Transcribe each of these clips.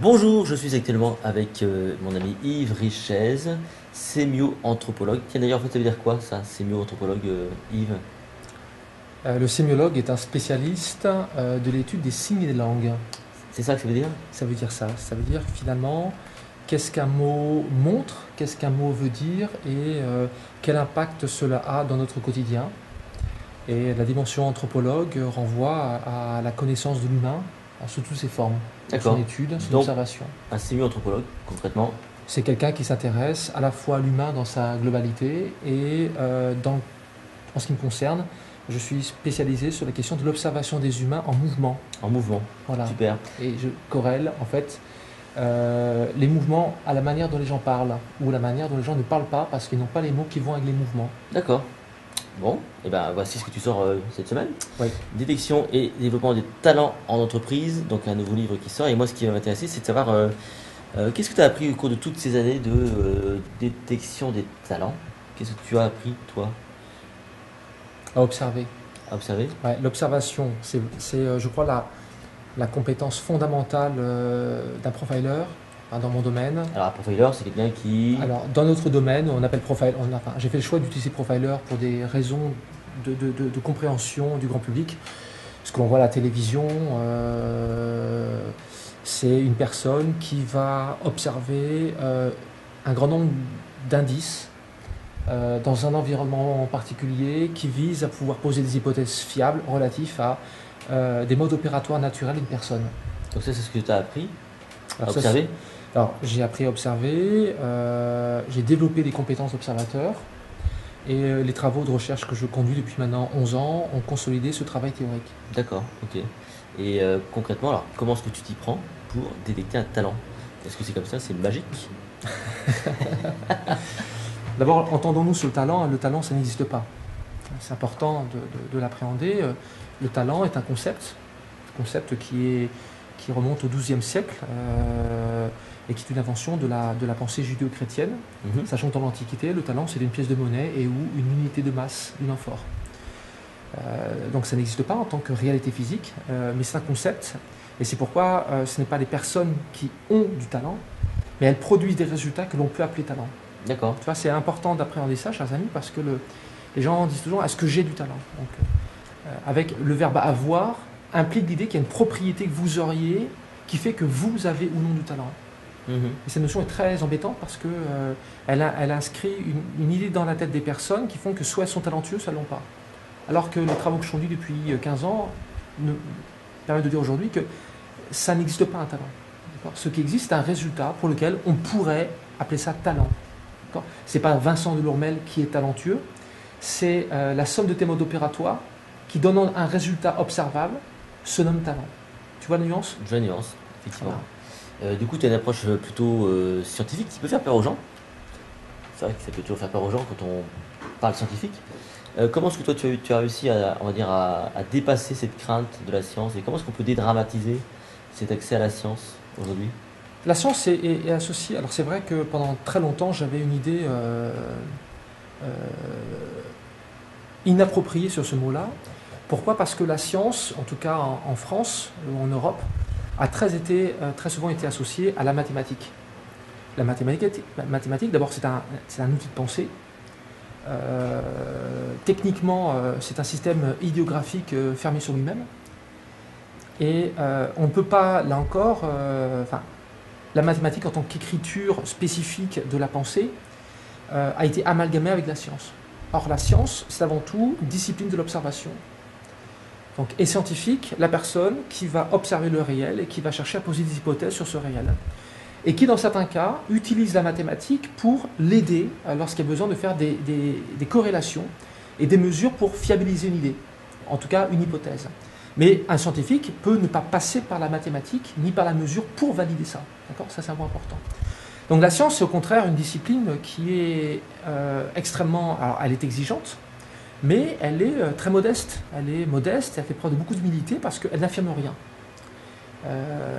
Bonjour, je suis actuellement avec mon ami Yves Richez, sémio-anthropologue. Tiens, d'ailleurs, en fait, ça veut dire quoi ça, sémio-anthropologue, Yves? Le sémiologue est un spécialiste de l'étude des signes et des langues. C'est ça que ça veut dire? Ça veut dire ça. Ça veut dire finalement qu'est-ce qu'un mot montre, qu'est-ce qu'un mot veut dire et quel impact cela a dans notre quotidien. Et la dimension anthropologue renvoie à la connaissance de l'humain sous toutes ses formes, dans son D'accord. étude, son Donc, observation. un sémio-anthropologue, concrètement. C'est quelqu'un qui s'intéresse à la fois à l'humain dans sa globalité et en ce qui me concerne, je suis spécialisé sur la question de l'observation des humains en mouvement. En mouvement. Voilà. Super. Et je corrèle en fait les mouvements à la manière dont les gens parlent ou la manière dont les gens ne parlent pas parce qu'ils n'ont pas les mots qui vont avec les mouvements. D'accord. Bon, et ben voici ce que tu sors cette semaine. Oui. Détection et développement des talents en entreprise, donc un nouveau livre qui sort. Et moi, ce qui va m'intéresser, c'est de savoir qu'est-ce que tu as appris au cours de toutes ces années de détection des talents. Qu'est-ce que tu as appris, toi, À observer. à observer? Ouais, l'observation, c'est, je crois, la compétence fondamentale d'un profiler dans mon domaine. Alors, un profiler, c'est quelqu'un qui... Alors, dans notre domaine, on appelle profiler. Enfin, j'ai fait le choix d'utiliser profiler pour des raisons de compréhension du grand public. Ce que l'on voit à la télévision, c'est une personne qui va observer un grand nombre d'indices dans un environnement particulier qui vise à pouvoir poser des hypothèses fiables relatifs à des modes opératoires naturels d'une personne. Donc ça, c'est ce que tu as appris à Alors, ça, observer? alors, j'ai appris à observer, j'ai développé des compétences d'observateur et les travaux de recherche que je conduis depuis maintenant 11 ans ont consolidé ce travail théorique. D'accord, ok. Et concrètement, alors, comment est-ce que tu t'y prends pour détecter un talent? Est-ce que c'est comme ça, c'est magique? D'abord, entendons-nous sur le talent ça n'existe pas. C'est important de l'appréhender. Le talent est un concept qui remonte au XIIe siècle et qui est une invention de la pensée judéo-chrétienne. Mhm. Sachant que dans l'Antiquité, le talent c'est une pièce de monnaie et ou une unité de masse d'une amphore. Donc ça n'existe pas en tant que réalité physique, mais c'est un concept. Et c'est pourquoi ce n'est pas les personnes qui ont du talent, mais elles produisent des résultats que l'on peut appeler talent. D'accord. Tu vois, c'est important d'appréhender ça, chers amis, parce que les gens disent toujours est-ce que j'ai du talent? Donc, avec le verbe avoir implique l'idée qu'il y a une propriété que vous auriez qui fait que vous avez ou non du talent. Mhm. Et cette notion est très embêtante parce que elle inscrit une idée dans la tête des personnes qui font que soit elles sont talentueuses, soit elles ne l'ont pas. Alors que les travaux que je conduis depuis 15 ans permettent de dire aujourd'hui que ça n'existe pas un talent. Ce qui existe, c'est un résultat pour lequel on pourrait appeler ça talent. Ce n'est pas Vincent Delourmel qui est talentueux, c'est la somme de tes modes opératoires qui donnant un résultat observable se nomme talent. Tu vois la nuance? Je nuance, effectivement. Voilà. Du coup, tu as une approche plutôt scientifique qui peut faire peur aux gens. C'est vrai que ça peut toujours faire peur aux gens quand on parle scientifique. Comment est-ce que toi, tu as réussi à, on va dire, à dépasser cette crainte de la science et comment est-ce qu'on peut dédramatiser cet accès à la science aujourd'hui? La science est associée. Alors c'est vrai que pendant très longtemps j'avais une idée inappropriée sur ce mot-là. Pourquoi? Parce que la science, en tout cas en France ou en Europe, a très souvent été associée à la mathématique. La mathématique d'abord c'est un outil de pensée. Techniquement, c'est un système idéographique fermé sur lui-même. Et on ne peut pas, là encore, la mathématique en tant qu'écriture spécifique de la pensée a été amalgamée avec la science. Or, la science, c'est avant tout une discipline de l'observation. Donc, et scientifique, la personne qui va observer le réel et qui va chercher à poser des hypothèses sur ce réel. Et qui, dans certains cas, utilise la mathématique pour l'aider lorsqu'il y a besoin de faire des corrélations et des mesures pour fiabiliser une idée, en tout cas une hypothèse. Mais un scientifique peut ne pas passer par la mathématique ni par la mesure pour valider ça. D'accord? Ça, c'est un point important. Donc la science, c'est au contraire une discipline qui est extrêmement... Alors, elle est exigeante, mais elle est très modeste. Elle est modeste et elle fait preuve de beaucoup d'humilité parce qu'elle n'affirme rien.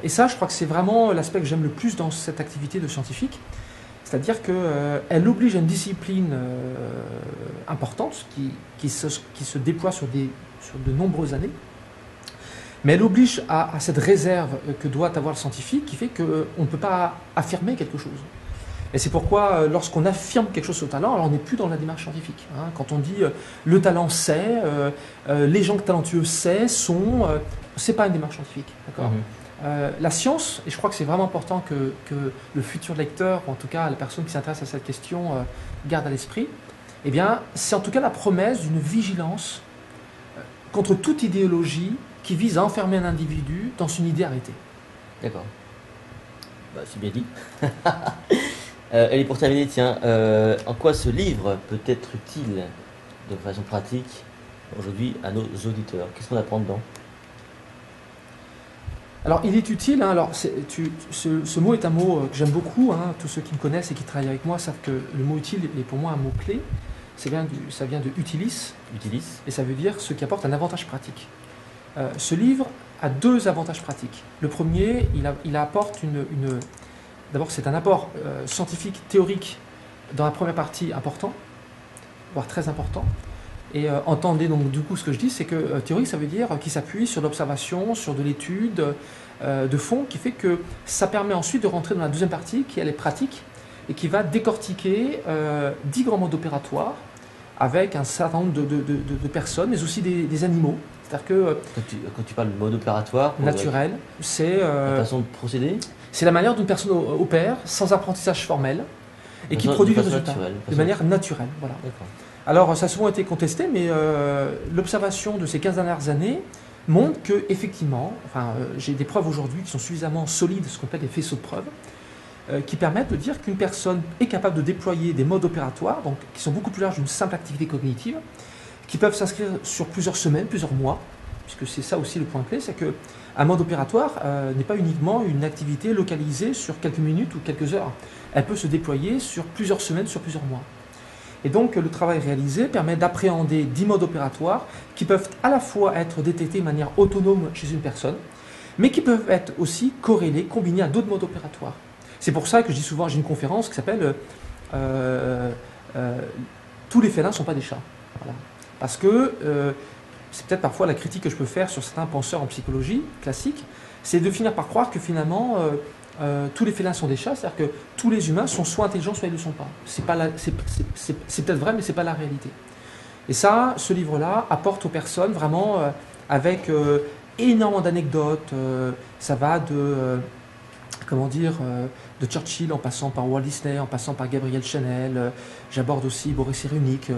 Et ça, je crois que c'est vraiment l'aspect que j'aime le plus dans cette activité de scientifique. C'est-à-dire qu'elle oblige à une discipline importante qui se déploie sur de nombreuses années, Mais elle oblige à cette réserve que doit avoir le scientifique qui fait qu'on ne peut pas affirmer quelque chose. Et c'est pourquoi lorsqu'on affirme quelque chose sur le talent, alors on n'est plus dans la démarche scientifique. Hein. Quand on dit le talent c'est, les gens talentueux c'est, sont, c'est pas une démarche scientifique. D'accord. La science, et je crois que c'est vraiment important que le futur lecteur, ou en tout cas la personne qui s'intéresse à cette question, garde à l'esprit, eh bien, c'est en tout cas la promesse d'une vigilance contre toute idéologie qui vise à enfermer un individu dans une idée arrêtée. D'accord. Bah, c'est bien dit. Et pour terminer, tiens, en quoi ce livre peut être utile de façon pratique aujourd'hui à nos auditeurs? Qu'est-ce qu'on apprend dedans? Alors, il est utile. Hein, alors, ce mot est un mot que j'aime beaucoup. Hein, tous ceux qui me connaissent et qui travaillent avec moi savent que le mot utile est pour moi un mot clé. Ça vient de utilis. Utilis. Et ça veut dire ce qui apporte un avantage pratique. Ce livre a deux avantages pratiques. Le premier, il apporte d'abord, c'est un apport scientifique, théorique, dans la première partie important, voire très important. Et entendez donc du coup ce que je dis, c'est que théorique, ça veut dire qu'il s'appuie sur l'observation, sur de l'étude de fond, qui fait que ça permet ensuite de rentrer dans la deuxième partie, qui elle est pratique, et qui va décortiquer 10 grands modes opératoires avec un certain nombre de personnes, mais aussi des animaux. C'est-à-dire que quand tu parles de mode opératoire naturel, c'est la façon de procéder. C'est la manière dont une personne opère sans apprentissage formel et qui produit des résultats de manière naturelle. Voilà. Alors, ça a souvent été contesté, mais l'observation de ces 15 dernières années montre que, effectivement, j'ai des preuves aujourd'hui qui sont suffisamment solides, ce qu'on appelle des faisceaux de preuves, qui permettent de dire qu'une personne est capable de déployer des modes opératoires, donc qui sont beaucoup plus larges d'une simple activité cognitive, qui peuvent s'inscrire sur plusieurs semaines, plusieurs mois, puisque c'est ça aussi le point clé, c'est qu'un mode opératoire n'est pas uniquement une activité localisée sur quelques minutes ou quelques heures. Elle peut se déployer sur plusieurs semaines, sur plusieurs mois. Et donc le travail réalisé permet d'appréhender 10 modes opératoires qui peuvent à la fois être détectés de manière autonome chez une personne, mais qui peuvent être aussi corrélés, combinés à d'autres modes opératoires. C'est pour ça que je dis souvent, j'ai une conférence qui s'appelle tous les félins ne sont pas des chats. Voilà. Parce que c'est peut-être parfois la critique que je peux faire sur certains penseurs en psychologie classique, c'est de finir par croire que finalement tous les félins sont des chats, c'est-à-dire que tous les humains sont soit intelligents, soit ils ne le sont pas. C'est peut-être vrai, mais ce n'est pas la réalité. Et ça, ce livre-là apporte aux personnes vraiment avec énormément d'anecdotes. Ça va de Churchill en passant par Walt Disney, en passant par Gabriel Chanel. J'aborde aussi Boris Cyrulnik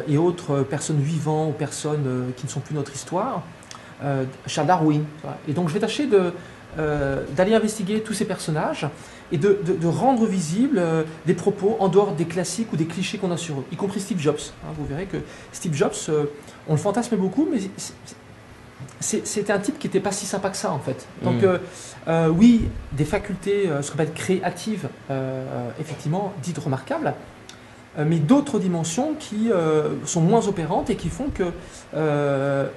et autres personnes vivantes ou personnes qui ne sont plus notre histoire. Charles Darwin. Et donc je vais tâcher d'aller investiguer tous ces personnages et de rendre visibles des propos en dehors des classiques ou des clichés qu'on a sur eux, y compris Steve Jobs. Vous verrez que Steve Jobs, on le fantasme beaucoup, mais c'était un type qui n'était pas si sympa que ça en fait. Donc oui, des facultés, ce qu'on appelle créatives, effectivement, dites remarquables, mais d'autres dimensions qui sont moins opérantes et qui font que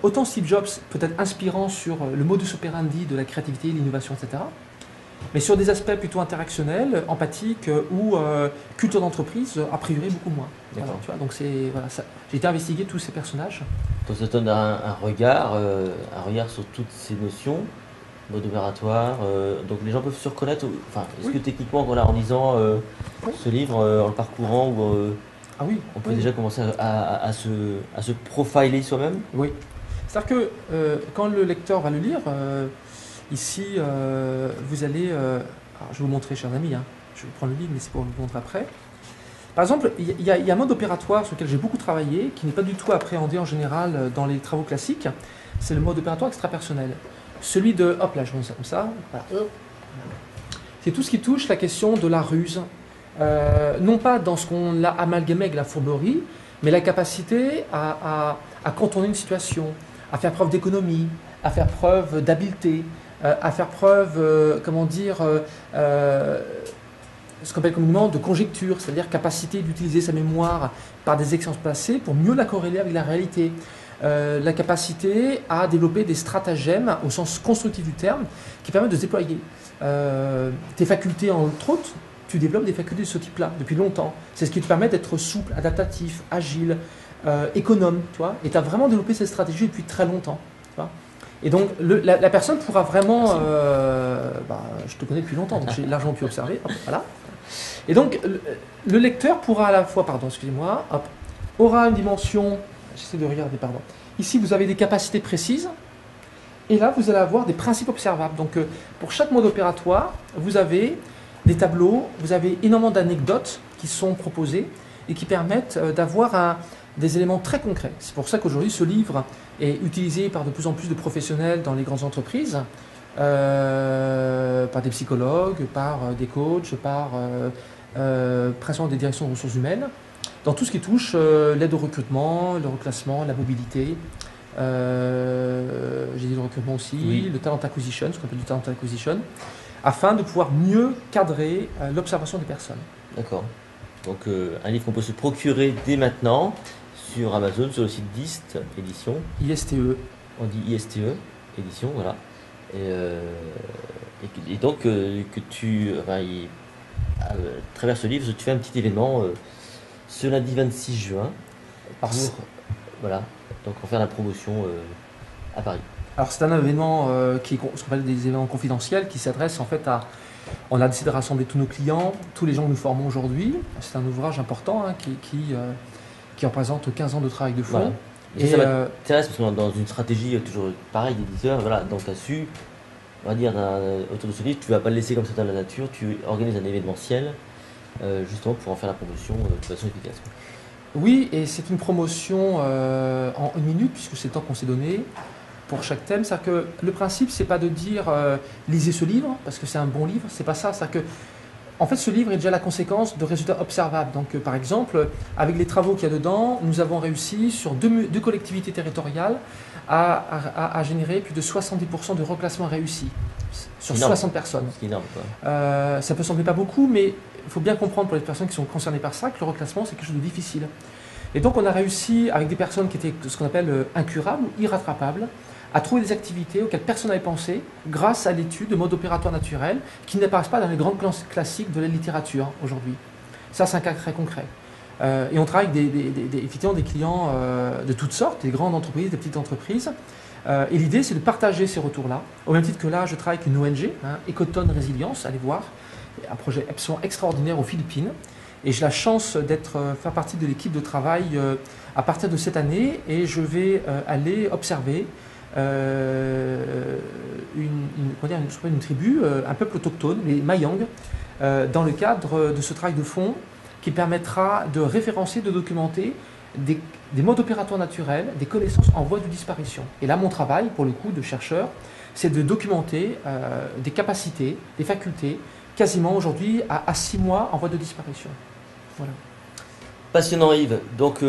autant Steve Jobs peut être inspirant sur le modus operandi de la créativité, l'innovation, etc., mais sur des aspects plutôt interactionnels, empathiques ou culture d'entreprise, a priori beaucoup moins. Voilà, tu vois, donc j'ai été investiguer tous ces personnages. Donc ça donne un regard sur toutes ces notions, mode opératoire. Donc les gens peuvent se reconnaître. Est-ce que techniquement, en lisant ce livre, en le parcourant, on peut déjà commencer à se profiler soi-même? Oui. C'est-à-dire que quand le lecteur va le lire, ici, vous allez... alors je vais vous montrer, chers amis, je vais prendre le livre, mais c'est pour vous montrer après. Par exemple, il y a un mode opératoire sur lequel j'ai beaucoup travaillé, qui n'est pas du tout appréhendé en général dans les travaux classiques, c'est le mode opératoire extrapersonnel. Celui de... Hop là, je mets ça comme ça. Voilà. C'est tout ce qui touche la question de la ruse. Non pas dans ce qu'on a amalgamé avec la fourberie, mais la capacité à contourner une situation, à faire preuve d'économie, à faire preuve d'habileté, à faire preuve, ce qu'on appelle communément de conjecture, c'est-à-dire capacité d'utiliser sa mémoire par des expériences passées pour mieux la corréler avec la réalité. La capacité à développer des stratagèmes au sens constructif du terme qui permettent de se déployer. Tes facultés, entre autres, tu développes des facultés de ce type-là depuis longtemps. C'est ce qui te permet d'être souple, adaptatif, agile, économe. Tu vois, et tu as vraiment développé cette stratégie depuis très longtemps. Tu vois. Et donc la personne pourra vraiment, je te connais depuis longtemps, donc j'ai largement pu observer, hop, voilà. Et donc le lecteur pourra à la fois, excusez-moi, aura une dimension, j'essaie de regarder, ici vous avez des capacités précises, et là vous allez avoir des principes observables. Donc pour chaque mode opératoire, vous avez des tableaux, vous avez énormément d'anecdotes qui sont proposées, et qui permettent d'avoir des éléments très concrets. C'est pour ça qu'aujourd'hui, ce livre est utilisé par de plus en plus de professionnels dans les grandes entreprises, par des psychologues, par des coachs, par principalement des directions de ressources humaines, dans tout ce qui touche l'aide au recrutement, le reclassement, la mobilité, j'ai dit le recrutement aussi, oui. Le talent acquisition, ce qu'on appelle du talent acquisition, afin de pouvoir mieux cadrer l'observation des personnes. D'accord. Donc un livre qu'on peut se procurer dès maintenant sur Amazon, sur le site d'ISTE Édition. ISTE. On dit ISTE Édition, voilà. Et donc que tu, à travers ce livre, tu fais un petit événement ce lundi 26 juin pour, voilà, donc en faire la promotion à Paris. Alors c'est un événement qui est ce qu'on appelle des événements confidentiels, qui s'adresse en fait à... On a décidé de rassembler tous nos clients, tous les gens que nous formons aujourd'hui. C'est un ouvrage important qui représente 15 ans de travail de fond. Voilà. Et ça m'intéresse parce qu'on est dans une stratégie toujours pareille d'éditeur. Voilà, donc tu as su, on va dire, autour de ce livre, tu ne vas pas le laisser comme ça dans la nature, tu organises un événementiel justement pour en faire la promotion de façon efficace. Oui, et c'est une promotion en 1 minute, puisque c'est le temps qu'on s'est donné pour chaque thème. C'est-à-dire que le principe, c'est pas de dire lisez ce livre parce que c'est un bon livre, c'est pas ça. C'est-à-dire que en fait, ce livre est déjà la conséquence de résultats observables. Donc, par exemple, avec les travaux qu'il y a dedans, nous avons réussi sur deux collectivités territoriales à générer plus de 70% de reclassement réussi sur 60 personnes. C'est énorme, quoi. Ça peut sembler pas beaucoup, mais il faut bien comprendre pour les personnes qui sont concernées par ça que le reclassement, c'est quelque chose de difficile. Et donc, on a réussi, avec des personnes qui étaient ce qu'on appelle incurables ou irrattrapables, à trouver des activités auxquelles personne n'avait pensé grâce à l'étude de mode opératoire naturel qui n'apparaissent pas dans les grandes classiques de la littérature aujourd'hui. Ça, c'est un cas très concret. Et on travaille avec effectivement des clients de toutes sortes, des grandes entreprises, des petites entreprises. Et l'idée, c'est de partager ces retours-là. Au même titre que là, je travaille avec une ONG, Ecoton Résilience, allez voir, un projet absolument extraordinaire aux Philippines. Et j'ai la chance faire partie de l'équipe de travail à partir de cette année, et je vais aller observer une tribu, un peuple autochtone, les Mayang, dans le cadre de ce travail de fond qui permettra de référencer, de documenter des modes opératoires naturels, des connaissances en voie de disparition. Et là, mon travail, pour le coup, de chercheur, c'est de documenter des capacités, des facultés, quasiment aujourd'hui à 6 mois en voie de disparition. Voilà. Passionnant, Yves. Donc,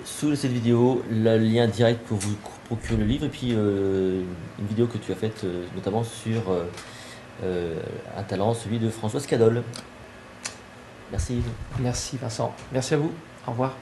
sous cette vidéo, le lien direct pour vous procurer le livre, et puis une vidéo que tu as faite notamment sur un talent, celui de Françoise Cadol. Merci, Yves. Merci, Vincent. Merci à vous. Au revoir.